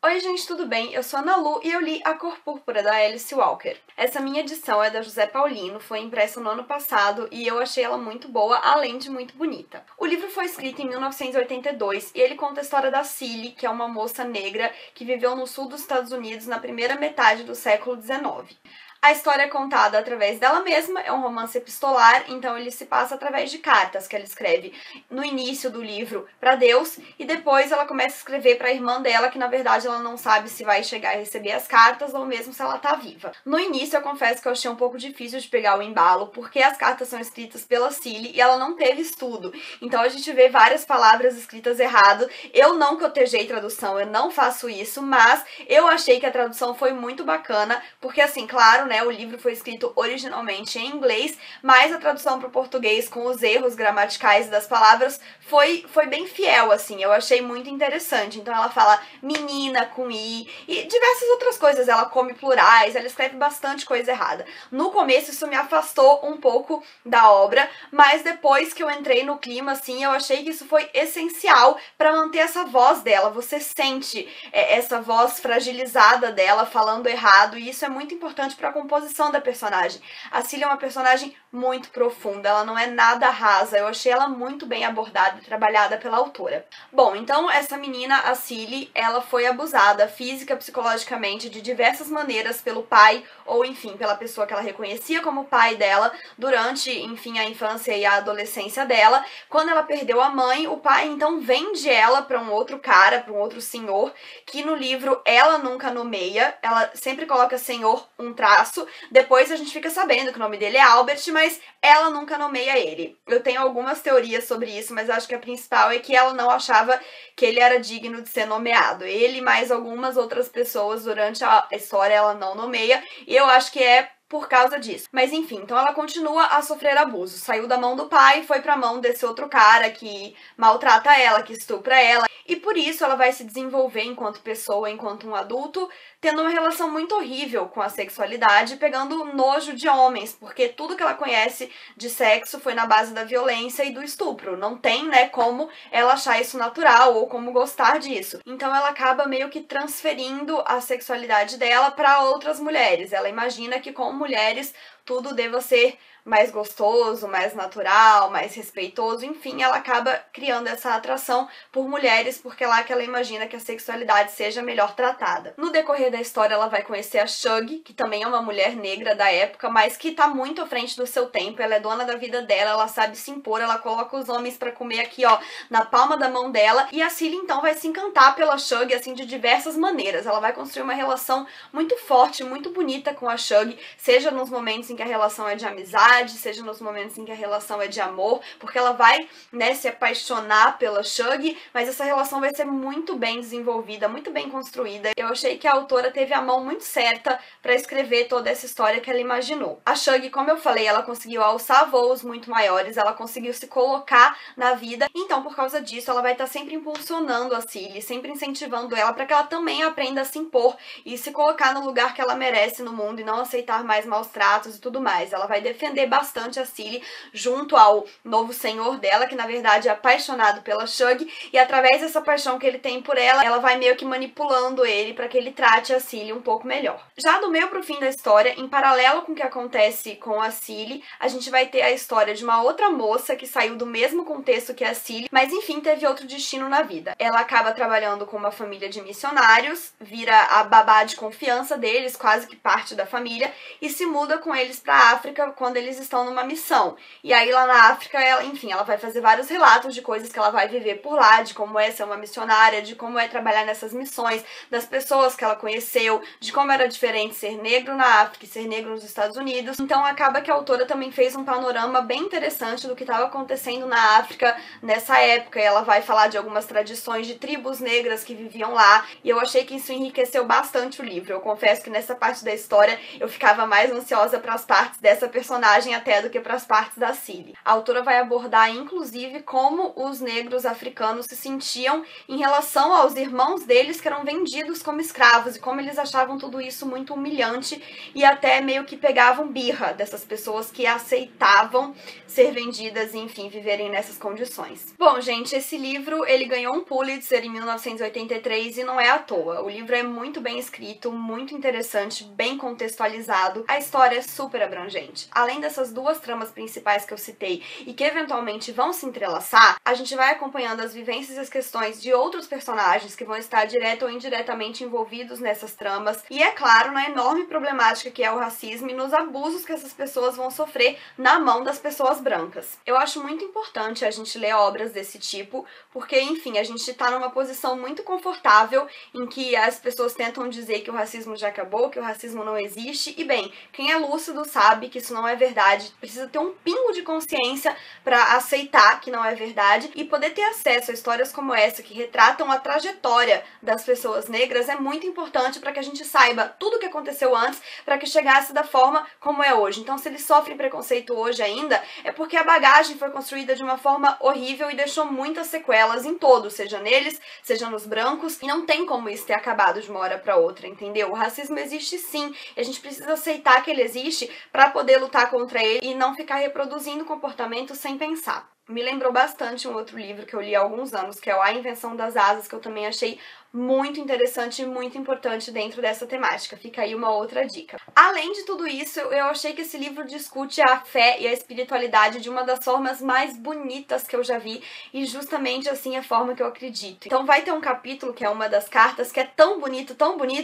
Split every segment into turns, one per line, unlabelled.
Oi gente, tudo bem? Eu sou a Ana Lu e eu li A Cor Púrpura, da Alice Walker. Essa minha edição é da José Paulino, foi impressa no ano passado e eu achei ela muito boa, além de muito bonita. O livro foi escrito em 1982 e ele conta a história da Cilly, que é uma moça negra que viveu no sul dos Estados Unidos na primeira metade do século XIX. A história é contada através dela mesma, é um romance epistolar, então ele se passa através de cartas que ela escreve no início do livro para Deus e depois ela começa a escrever para a irmã dela, que na verdade ela não sabe se vai chegar a receber as cartas ou mesmo se ela tá viva. No início eu confesso que eu achei um pouco difícil de pegar o embalo, porque as cartas são escritas pela Cilly e ela não teve estudo, então a gente vê várias palavras escritas errado. Eu não cotejei tradução, eu não faço isso, mas eu achei que a tradução foi muito bacana, porque assim, claro, né, o livro foi escrito originalmente em inglês, mas a tradução para o português com os erros gramaticais das palavras foi bem fiel, assim, eu achei muito interessante. Então ela fala menina com i e diversas outras coisas, ela come plurais, ela escreve bastante coisa errada. No começo isso me afastou um pouco da obra, mas depois que eu entrei no clima, assim, eu achei que isso foi essencial para manter essa voz dela. Você sente essa voz fragilizada dela falando errado e isso é muito importante para a composição da personagem. A Cilly é uma personagem muito profunda, ela não é nada rasa, eu achei ela muito bem abordada e trabalhada pela autora. Bom, então essa menina, a Cilly, ela foi abusada física, psicologicamente, de diversas maneiras pelo pai, ou enfim, pela pessoa que ela reconhecia como pai dela, durante, enfim, a infância e a adolescência dela. Quando ela perdeu a mãe, o pai então vende ela para um outro cara, para um outro senhor, que no livro ela nunca nomeia, ela sempre coloca senhor um traço, depois a gente fica sabendo que o nome dele é Albert, mas ela nunca nomeia ele. Eu tenho algumas teorias sobre isso, mas acho que a principal é que ela não achava que ele era digno de ser nomeado. Ele mais algumas outras pessoas durante a história ela não nomeia, e eu acho que é por causa disso. Mas enfim, então ela continua a sofrer abuso. Saiu da mão do pai, foi pra mão desse outro cara que maltrata ela, que estupra ela. E por isso ela vai se desenvolver enquanto pessoa, enquanto um adulto, tendo uma relação muito horrível com a sexualidade, pegando nojo de homens, porque tudo que ela conhece de sexo foi na base da violência e do estupro. Não tem, né, como ela achar isso natural ou como gostar disso. Então ela acaba meio que transferindo a sexualidade dela para outras mulheres. Ela imagina que com mulheres tudo deva ser mais gostoso, mais natural, mais respeitoso, enfim, ela acaba criando essa atração por mulheres, porque é lá que ela imagina que a sexualidade seja melhor tratada. No decorrer da história, ela vai conhecer a Shug, que também é uma mulher negra da época, mas que tá muito à frente do seu tempo, ela é dona da vida dela, ela sabe se impor, ela coloca os homens pra comer aqui, ó, na palma da mão dela, e a Cilly, então, vai se encantar pela Shug, assim, de diversas maneiras. Ela vai construir uma relação muito forte, muito bonita com a Shug, seja nos momentos em que a relação é de amizade, seja nos momentos em que a relação é de amor, porque ela vai, né, se apaixonar pela Shug, mas essa relação vai ser muito bem desenvolvida, muito bem construída. Eu achei que a autora teve a mão muito certa para escrever toda essa história que ela imaginou. A Shug, como eu falei, ela conseguiu alçar voos muito maiores, ela conseguiu se colocar na vida, então por causa disso ela vai estar sempre impulsionando a Cilly, sempre incentivando ela para que ela também aprenda a se impor e se colocar no lugar que ela merece no mundo e não aceitar mais maus tratos e tudo mais. Ela vai defender bastante a Cilly junto ao novo senhor dela, que na verdade é apaixonado pela Shug, e através dessa paixão que ele tem por ela, ela vai meio que manipulando ele para que ele trate a Cilly um pouco melhor. Já do meio pro fim da história, em paralelo com o que acontece com a Cilly, a gente vai ter a história de uma outra moça que saiu do mesmo contexto que a Cilly, mas enfim teve outro destino na vida. Ela acaba trabalhando com uma família de missionários, vira a babá de confiança deles, quase que parte da família, e se muda com eles pra África quando eles estão numa missão. E aí lá na África, ela vai fazer vários relatos de coisas que ela vai viver por lá, de como é ser uma missionária, de como é trabalhar nessas missões, das pessoas que ela conheceu, de como era diferente ser negro na África e ser negro nos Estados Unidos. Então acaba que a autora também fez um panorama bem interessante do que estava acontecendo na África nessa época. E ela vai falar de algumas tradições de tribos negras que viviam lá, e eu achei que isso enriqueceu bastante o livro. Eu confesso que nessa parte da história eu ficava mais ansiosa para as partes dessa personagem até do que para as partes da Cilly. A autora vai abordar, inclusive, como os negros africanos se sentiam em relação aos irmãos deles que eram vendidos como escravos e como eles achavam tudo isso muito humilhante e até meio que pegavam birra dessas pessoas que aceitavam ser vendidas e, enfim, viverem nessas condições. Bom, gente, esse livro, ele ganhou um Pulitzer em 1983 e não é à toa. O livro é muito bem escrito, muito interessante, bem contextualizado. A história é super abrangente. Além dessas duas tramas principais que eu citei e que eventualmente vão se entrelaçar, a gente vai acompanhando as vivências e as questões de outros personagens que vão estar direto ou indiretamente envolvidos nessas tramas e, é claro, na enorme problemática que é o racismo e nos abusos que essas pessoas vão sofrer na mão das pessoas brancas. Eu acho muito importante a gente ler obras desse tipo, porque, enfim, a gente tá numa posição muito confortável em que as pessoas tentam dizer que o racismo já acabou, que o racismo não existe, e bem, quem é lúcido sabe que isso não é verdade, precisa ter um pingo de consciência pra aceitar que não é verdade e poder ter acesso a histórias como essa, que retratam a trajetória das pessoas negras, é muito importante para que a gente saiba tudo o que aconteceu antes, para que chegasse da forma como é hoje. Então, se eles sofrem preconceito hoje ainda, é porque a bagagem foi construída de uma forma horrível e deixou muitas sequelas em todos, seja neles, seja nos brancos, e não tem como isso ter acabado de uma hora para outra, entendeu? O racismo existe sim, e a gente precisa aceitar que ele existe para poder lutar contra ele e não ficar reproduzindo comportamento sem pensar. Me lembrou bastante um outro livro que eu li há alguns anos, que é o A Invenção das Asas, que eu também achei muito interessante e muito importante dentro dessa temática. Fica aí uma outra dica. Além de tudo isso, eu achei que esse livro discute a fé e a espiritualidade de uma das formas mais bonitas que eu já vi e justamente assim a forma que eu acredito. Então vai ter um capítulo, que é uma das cartas, que é tão bonito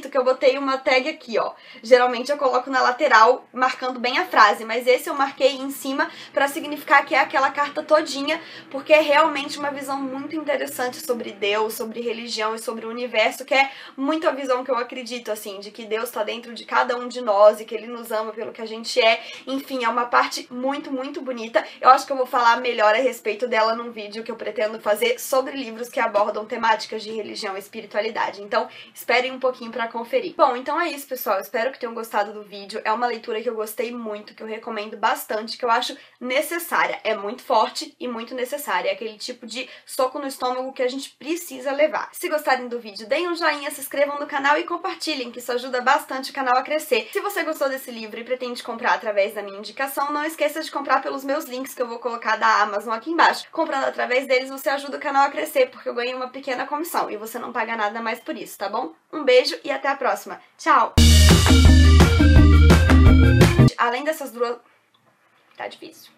que eu botei uma tag aqui, ó. Geralmente eu coloco na lateral, marcando bem a frase, mas esse eu marquei em cima pra significar que é aquela carta todinha, porque é realmente uma visão muito interessante sobre Deus, sobre religião e sobre o universo, que é muito a visão que eu acredito, assim, de que Deus tá dentro de cada um de nós e que Ele nos ama pelo que a gente é. Enfim, é uma parte muito, muito bonita. Eu acho que eu vou falar melhor a respeito dela num vídeo que eu pretendo fazer sobre livros que abordam temáticas de religião e espiritualidade. Então, esperem um pouquinho pra conferir. Bom, então é isso, pessoal. Eu espero que tenham gostado do vídeo. É uma leitura que eu gostei muito, que eu recomendo bastante, que eu acho necessária. É muito forte e muito necessária. É aquele tipo de soco no estômago que a gente precisa levar. Se gostarem do vídeo, deem um joinha, se inscrevam no canal e compartilhem, que isso ajuda bastante o canal a crescer. Se você gostou desse livro e pretende comprar através da minha indicação, não esqueça de comprar pelos meus links que eu vou colocar da Amazon aqui embaixo. Comprando através deles, você ajuda o canal a crescer, porque eu ganho uma pequena comissão e você não paga nada mais por isso, tá bom? Um beijo e até a próxima. Tchau! Além dessas duas... Tá difícil.